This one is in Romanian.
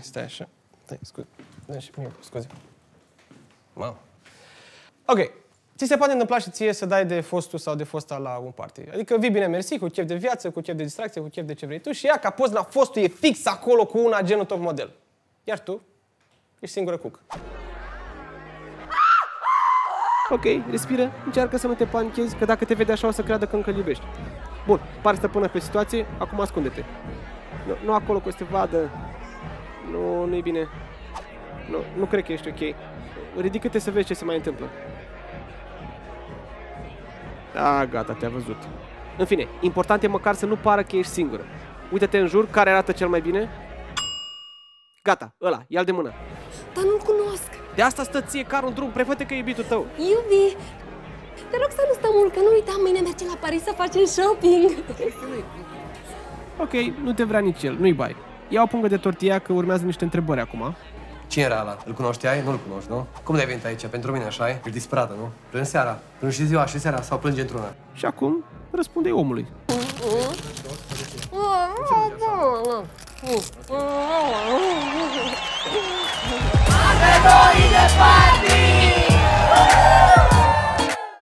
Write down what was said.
stai așa. Stai, scuze. Scuze. Mamă. Ok. Ți se poate întâmpla și ție să dai de fostul sau de fosta la un party. Adică vii bine mersi, cu chef de viață, cu chef de distracție, cu chef de ce vrei tu și ea, ca poți la fostul, e fix acolo cu una genul top model. Iar tu ești singură cuc. Ok, respiră, încearcă să nu te panichezi, că dacă te vede așa o să creadă că încă îl iubești. Bun, pari stăpână pe situație, acum ascunde-te. Nu acolo că o să te vadă. Nu-i bine. Nu cred că ești ok. Ridică-te să vezi ce se mai întâmplă. Da, gata, te-a văzut. În fine, important e măcar să nu pară că ești singură. Uită-te în jur, care arată cel mai bine. Gata, ăla, ia-l de mână. Dar nu-l cunosc. De asta stă ție car un drum, prefăte că e iubitul tău. Iubi, te rog să nu stăm mult, că nu uita, mâine mergem la Paris să facem shopping. Ok, nu te vrea nici el, nu-i bai. Ia o pungă de tortilla că urmează niște întrebări acum. Cine era ăla? Îl cunoșteai? Nu-l cunoști, nu? Cum de-ai venit aici? Pentru mine așa e? Ești disperată, nu? Plângi seara. Plângi și ziua și seara sau plângi într-una? Și acum răspunde omului. Antrenori de party!